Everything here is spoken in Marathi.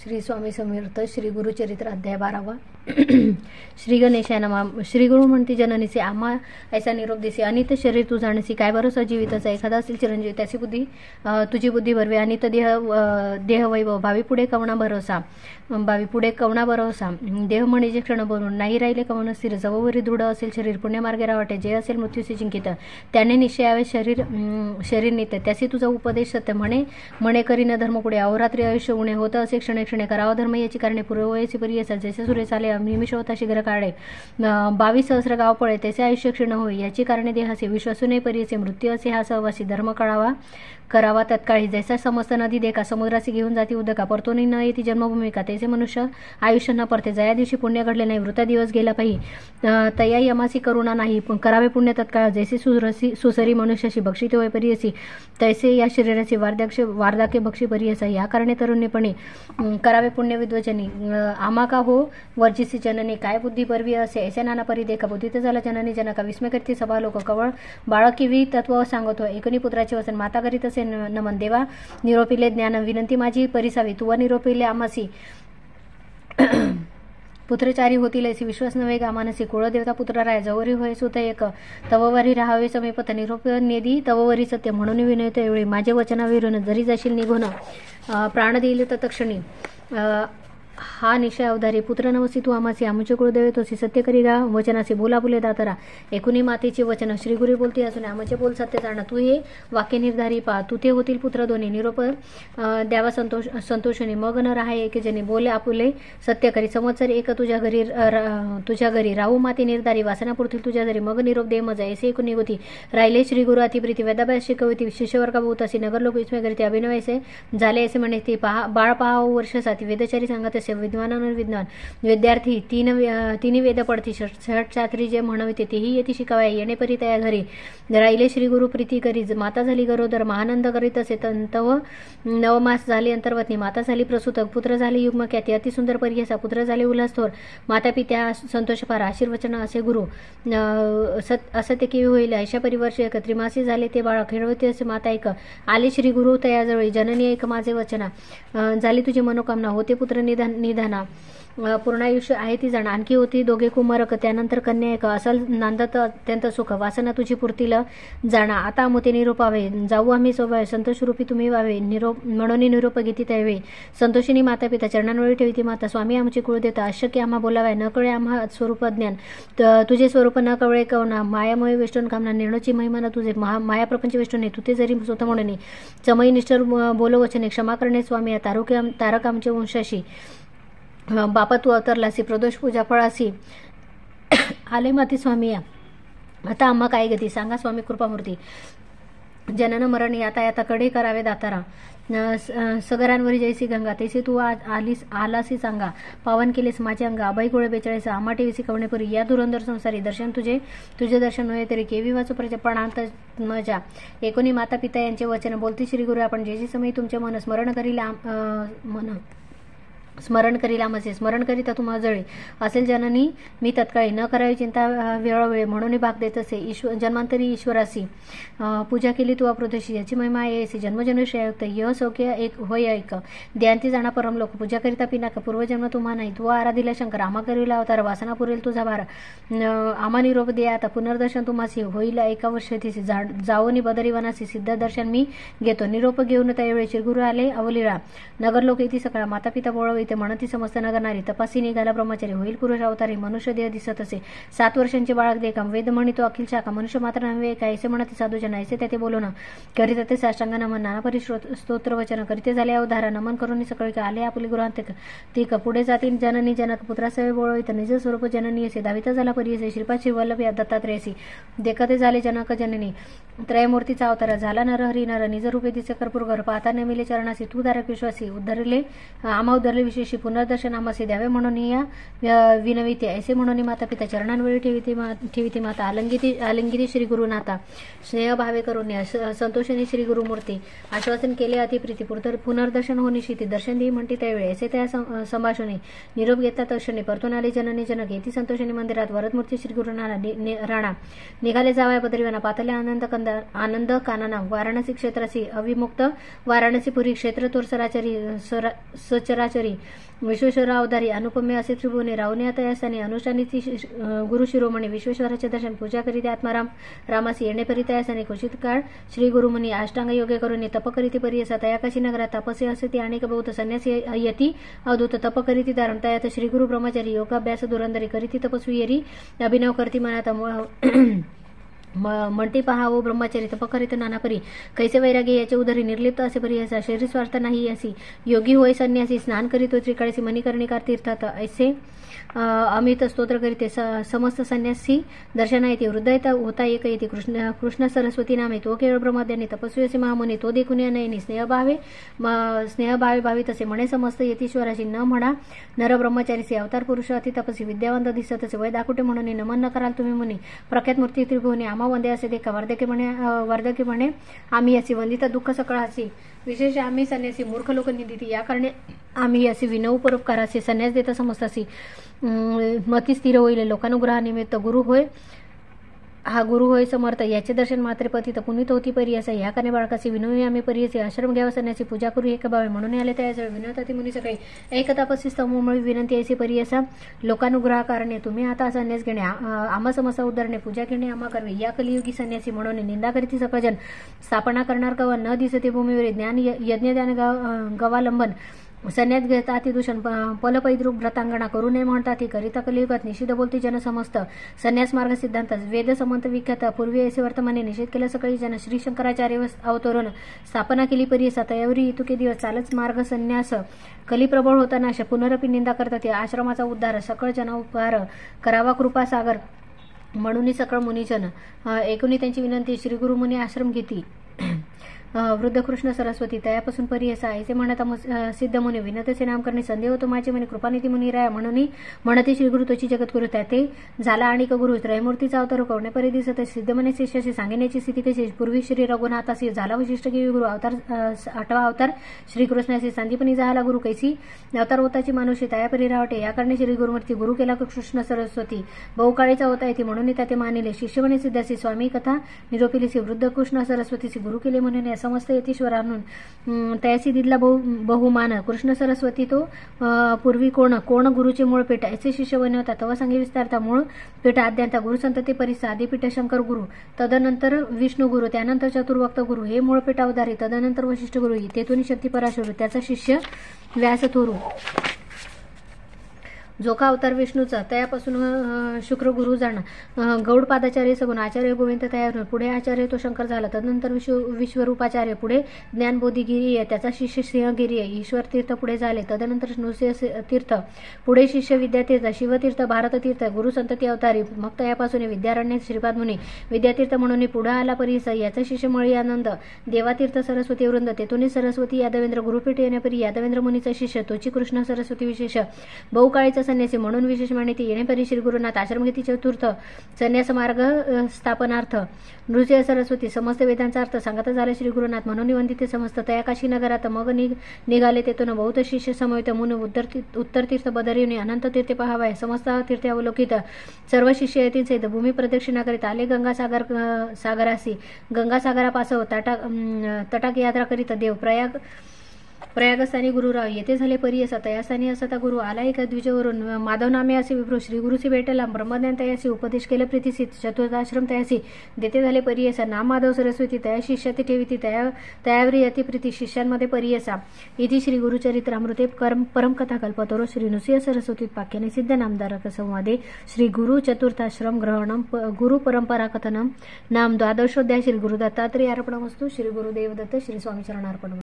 श्री स्वामी समर्थ श्री गुरुचरित्र अध्याय 12 श्री गणेशाय नमः। श्री गुरु म्हणती जननीचे आम्हा ऐसा निरोप दिसे अनित शरीर तू जाणसी काय भरोसा जीविताचा एखादा असेल चिरंजीवी त्याची बुद्धी तुझी बुद्धी भरवे अनित देह वैभव भावी पुढे कवणा भरोसा देह म्हणजे क्षण बनून नाही राहिले कवण स्थिर जवळवरी दृढ असेल शरीर पुण्यमार्गे रावटे जे असेल मृत्यूचे चिंकित त्याने निश्चयावे शरीर नित्य त्याची तुझा उपदेश सत्य म्हणे करीन धर्म पुढे अहोरात्री आयुष्य उणे होत असे क्षणे क्षणे करावा धर्म याची कारणे पूर्ववयाची परी असा जैसे सूर्य चाले निमिष होता शीघ्र काढे 22 सहस्र गाव पळे त्याचे आयुष्य क्षीण होई याची कारणे देहाचे विश्वासूने परीचे मृत्यू असे हा सहवासी धर्म करावा तत्काळी जैसा समस्त नदी देखा समुद्राची घेऊन जाती उदका परतोनी न येती जन्मभूमिका त्याचे मनुष्य आयुष्य न परते जया दिवशी पुण्य घडले नाही वृता दिवस गेला पाहिजे तया यमासी करुणा नाही करावे पुण्य तत्काळ जैसे सुसरी मनुष्याशी बक्षित होय परी असी तैसे या शरीराची वार्धक्य बक्षी परी असा या कारणे तरुणीपणे करावे पुण्य विद्वचनी आमा का हो वर्जिसी जननी काय बुद्धी परवी असे ऐसे नाना परी देखा बुद्धित झाला जननी जनका विस्मय करती सभा लोक कवळ बाळकिवी तत्व सांगतो एकनी पुत्राचे वचन माता करीत असे नमन देवा निरोपिले ज्ञान विनंती माझी परिसावी तुवा निरोपिले आमासी पुत्रचारी होतील ऐसी विश्वास नव्हे गा मानसी कुळदेवता पुत्र राय जवरी होय सुत एक तववरी राहावे समीपत निरोप नेदी तववरी सत्य म्हणून विनयत एवढी माझे वचनाविरून जरी जाशील निघून प्राण देईल तत्क्षणी हा निशय अवधारी पुत्र नवसी तू आमासी आमचे कुळदेव तोसी सत्य करी गा वचनासी बोला बोले दातरा एकुणी मातेची वचन श्रीगुरी बोलती असून आमचे बोल सत्य जाणा तू हे वाक्य निर्धारी पा तू ते होतील पुत्र दोन्ही निरोप द्यावा संतोषणी मग न राहा एक जनी बोले आपुले सत्य करी संवत्सर एक तुझ्या घरी राहू माते निर्धारी वासना पुरतील तुझ्या घरी मग निरोप दे मजा ऐसे एकूण होती राहिले श्रीगुरु अतिप्रीती वेदाभ्यास शिकवती शिष्यवर्गा बहुत अशी नगर लोक विस्मय करते अभिनव ऐसे झाले ऐसे म्हणे ती बाळ पहा वर्ष साथी वेदचारी सांगत असे विद्वान विद्यार्थी तिन्ही वेद पडती छात्री जे म्हणविते तेही येती शिकावा येणे परी त्या घरी राहिले श्री गुरु प्रीती करी माता झाली गरोदर महानंद करीत असे तव नवमास झाले अंतर्वतनी माता झाली प्रसूतक पुत्र झाले युग्म ख्याती अतिसुंदर परियसा पुत्र झाले उल्हासथोर माता पित्या संतोष फार आशीर्वचन असे गुरु असत्य केवी होईल अशा परिवर्ष एक त्रिमासी झाले ते बाळ खेळवते असे माता ऐक आले श्री गुरु तयाजवळी जननी ऐक माझे वचना झाली तुझी मनोकामना होते पुत्र निधाना पूर्णायुष्य आहे ती जाण आणखी होती दोघे कुमारक त्यानंतर कन्या एक असल नांदत अत्यंत सुख वासना तुझी पूर्तीला जाणा आता मोते निरोपावे जाऊ आम्ही सोबत संतोष रूपी तुम्ही व्हावे म्हणून निरोप घेती त्यावे संतोषिनी माता पिता चरणांवळी ठेवती माता स्वामी आमची कुळ देता अशक्य आम्हा बोलावाय न कळे आम्हा स्वरूप ज्ञान तुझे स्वरूप न कवळे कवना मायामय वेष्टन कामना निर्णची महिमा तुझे माया प्रपंच वेष्टन तू ते जरी स्वतः म्हणून चमई निष्ठर बोलो वचने क्षमा करणे स्वामी तारक आमचे वंशाशी बापा तू अवतरलासी प्रदोष पूजा फळासी आले माती स्वामी आता आम्हा काय गती सांगा स्वामी कृपामूर्ती जनन मरण याता कडे करावे दातारा सगरांवरी जैसी गंगा तैसे तू आलासी सांगा पावन केलेस माझे अंग अभय गोळे बेचाळीस आम्हा टेवीसी कवणेपुरी या दुरंदर संसारी दर्शन तुझे दर्शन होय तरी केवी वाचू प्रजपणांत मजा एकोणी माता पिता यांचे वचन बोलती श्री गुरु आपण जे समय तुमचे मन स्मरण करील आमचे स्मरण करीता तुम्हा जळे असेल जननी मी तत्काळी न करावी चिंता वेळोवेळी म्हणून भाग देत असे जन्मांतरी ईश्वरासी पूजा केली तू अप्रदेशी याची महिमा येसी जन्मजन्मश्रेयुक्त य सौख्य एक होय ऐक द्यांती जाणा परम लोक पूजा करिता पिनाक पूर्वजन्म तुम्हा नाही तू आराधिला शंकर आम्हा करीला अवतार वासना पुरेल तुझा भार आम्हा निरोप दे आता पुनर्दर्शन तुम्हासी होईल एका वर्ष तिसी जावनी बदरी वनासी सिद्ध दर्शन मी घेतो निरोप घेऊन त्यावेळी श्रीगुरु आले अवलिळा नगर लोक येथे सकाळ माता पिता बोळव ते म्हणती समस्त नगरणारी तपासी निघाला ब्रह्मचारी होईल पुरुष अवतारी मनुष्य देह दिसत असे 7 वर्षांचे बाळक देखा वेद म्हणतो अखिल शाखा मनुष्य मात्र नव्हे काय ऐसे म्हणते साधूजन ऐसे त्याते बोलून करीत ते साष्टांग नमन नाना परी स्तोत्र वचन करीते झाले अवधारा नमन करून सकाळी आले आपली गृहांत ती पुढे जातील जननी जनक पुत्रासवे बोळवित निज स्वरूप जननी असे दाविता झाला परी असे श्रीपाद वल्लभ या दत्तात्रेयसी देखते झाले जनक जननी त्रयमूर्तीचा अवतार झाला नर हरी नर निज रूपे दिसे कर्पूर घर पाहता नेमिले चरणासी तू धारक विश्वासी उद्धरले आम्हा उद्धरले विशेषी पुनर्दर्शन आम्हासे द्यावे म्हणून या विनविते ऐसे म्हणून माता पिता चरणांवळी ठेविते माता आलिंगिती श्री गुरुनाथा स्नेह भावे करून संतोषिनी श्री गुरुमूर्ती आश्वासन केले अतिप्रीती पुनर्दर्शन होनिशिती दर्शन देई म्हणते त्यावेळी ऐसे त्या संभाषणे निरोप घेतात तक्षणी परतून आले जननी जनक येती संतोषिनी मंदिरात वरदमूर्ती श्री गुरुनाना राणा निघाले जावाय बद्रीवना पातले आनंद कानना वाराणसी क्षेत्रासी अविमुक्त वाराणसी पुरी क्षेत्र तोर सचराचरी विश्वेश्वरा अवतारी अनुपमे असे त्रिभुवने रावणे तयासाने अनुष्ठानीची गुरु शिरोमणी विश्वेश्वराचे दर्शन पूजा करीत आत्माराम रामासी येणे परी तयासाने कुचित काळ श्री गुरुमुनी अष्टांग योगे करून तप करीती परी असा तयाकाशी नगरात तपसे असती अनेक बहुत संन्यासी यती अवधूत तप करीती धारण तयात श्री गुरु ब्रह्मचारी योगाभ्यास दुरंदरी करीती तपस्वी येरी अभिनव करती मनात म्हणते पहा ओ ब्रह्मचारी तप करीत नाना परी कैसे वैराग्य याचे उदरी निर्लिप्त असे परी असा शरीर स्वार्थ नाही असी योगी होय संन्यासी स्नान करीत त्रिकाळसी मणिकर्णिकार तीर्थात ऐसे अमित स्तोत्र करीते समस्त संन्यासी दर्शना येते वृद्ध होता एक येते कृष्ण सरस्वती नामे तो केवळ ब्रह्मज्ञानी तपस्वी असे महामुनी तो देखून नयनी स्नेहभावे भावी तसे म्हणे समस्त यतीश्वराशी न म्हणा नर ब्रह्मचारीचे अवतार पुरुष अति तपसी विद्यावंत दिसत असे वय दाखुटे म्हणून नमन न कराल तुम्ही मुनी प्रख्यात मूर्ती त्रिभुवनी आम्हा वंदे असे देखा वार्धक्य म्हणे आम्ही असे वंदिता दुःख सकळासी विशेष आम्ही संन्यासी मूर्ख लोक निंदिती या कारणे आम्ही असे विनऊ परोपकाराचे संन्यास देता समजतासी मती स्थिर होईल लोकानुग्रहानिमित्त गुरु होय हा गुरु होय समर्थ याचे दर्शन मात्रे पतित पुनीत होती परी असा या कारणे बाळकाचे विनोय आम्ही परी असे आश्रम घ्यावा संन्यासी पूजा करू एक भावे म्हणून आले त्यावेळी विनवताती मुनी सकाळी एक तापसी स्तंभमुळे विनंती ऐसी परी असा लोकानुग्रह कारणे तुम्ही आता संन्यास घेणे आम्हा समस्या उद्धरणे पूजा घेणे आम्हा करणे या कलियुगी संन्यासी म्हणून निंदा करीती सकळजन स्थापना करणार कवा न दिसते भूमीवर ज्ञान यज्ञ ज्ञान गवालंबन संन्यास घेता अतिदूषण पलपैद्रुक व्रतांगणा करू नये म्हणतात ती करिता कलियुगात निषिद्ध बोलती जन समस्त संन्यास मार्ग सिद्धांत वेद समंत विख्यात पूर्वी ऐसे वर्तमाने निषेध केला सकाळी जन श्री शंकराचार्य अवतरून स्थापना केली परी असा तयावरी इतुके दिवस चालच मार्ग संन्यास कलिप्रबळ होताना पुनरपी निंदा करतात आश्रमाचा उद्धार सकळ जन उपकार करावा कृपा सागर म्हणून सकळ मुनिजन एकूणी त्यांची विनंती श्री गुरुमुनी आश्रम घेती वृद्ध कृष्ण सरस्वती तयापासून परी असा ऐसे म्हणत सिद्ध मुनी विनतेचे नाम करणे संदेह होतो माझे म्हणे कृपानिधी मुनी राया म्हणते श्री गुरु तोची जगद्गुरु त्याते झाला आणि गुरु त्रयमूर्तीचा अवतार करणे परी दिसत सिद्ध म्हणे शिष्याशी सांगण्याची स्थिती कशी पूर्वी श्री रघुनाथासी झाला वशिष्ठ की गुरु अवतार 8वा अवतार श्री कृष्णाशी संदीपनी झाला गुरु कैसी अवतार होताची मानुषी तया परी रावटे या कारणे श्री गुरुमूर्ती गुरु केला कृष्ण सरस्वती बहुकाळीचा होता येते म्हणून त्याते मानिले शिष्य म्हणे सिद्धासी स्वामी कथा निरोपिलीसी वृद्ध कृष्ण सरस्वतीची गुरु केले म्हणून समस्त यतीश्वरांहून तयासी दिदला बहुमान कृष्ण सरस्वती तो पूर्वी कोण गुरुचे मूळ पेठ ऐसे शिष्य बनवता तव सांगे विस्तारता मूळ पेठ आद्यांता गुरुसंतती परिसा आदिपीठ शंकर गुरु तदनंतर विष्णू गुरु त्यानंतर चतुर्भक्त गुरु हे मूळ पेठ अवधारी तदनंतर वशिष्ठ गुरु तेथून शक्ती पराशुरू त्याचा शिष्य व्यास थोरू जो का अवतार विष्णूचा तयापासून शुक्र गुरु जाणा गौड पादाचार्य सगुण आचार्य गोविंद तयार पुढे आचार्य तो शंकर झाला तदनंतर विश्वरूपाचार्य पुढे ज्ञानबोधिगिरी आहे त्याचा शिष्य सिंहगिरी आहे ईश्वर तीर्थ पुढे झाले तदनंतर नृसिंह तीर्थ पुढे शिष्य विद्यातीर्थ शिवतीर्थ भारततीर्थ गुरुसंतती अवतारी मग तयापासून विद्यारण्य श्रीपाद मुनी विद्यातीर्थ म्हणून पुढे आला परीस याचा शिष्य मळी आनंद देवातीर्थ सरस्वती वृंद तेथून सरस्वती यादवेंद्र गुरुपीठ येण्यापरी यादवेंद्र मुनीचा शिष्य तोची कृष्ण सरस्वती विशेष बहुकाळीचा संन्यासी म्हणून विशेष मानिती येणेपरी श्री गुरुनाथ आश्रम घेती चतुर्थ संन्यास मार्ग स्थापनार्थ नृसिंह सरस्वती समस्त वेदांचा अर्थ सांगत झाले श्री गुरुनाथ म्हणून वंदिते समस्त तयाकाशी नगरात मग निघाले तेथून बहुत शिष्य समवेत मुनी उत्तर तीर्थ बदरिवने अनंत तीर्थे पहावाय समस्त तीर्थे अवलोकित सर्व शिष्य येतील सहित भूमी प्रदक्षिणा करीत आले सागरासी गंगासागरापासव तटाक यात्रा करीत देव प्रयागस्थानी गुरुराव येथे झाले परी असा तयास्थानी असता गुरु आला एका द्विजवरून माधव नामे असे विप्रो श्री गुरुसी भेटला ब्रह्मज्ञान तयासी उपदेश केले प्रीतिसित चतुर्थाश्रम तयासी देते झाले परी असा नाम माधव सरस्वती तया शिष्याती ठेविती तयावरी अतिप्रीती शिष्यांमध्ये परी असा इति श्री गुरुचरित्रामृते परमकथा कल्पतरो श्री नृसिंह सरस्वती पाख्याने सिद्ध नामधारक संवादे श्री गुरु चतुर्थाश्रम ग्रहणम गुरु परंपरा कथनम नाम द्वादशोध्याय श्री गुरु दत्तात्रेय अर्पणमस्तु श्री गुरुदेव दत्त श्री स्वामी चरणार्पण।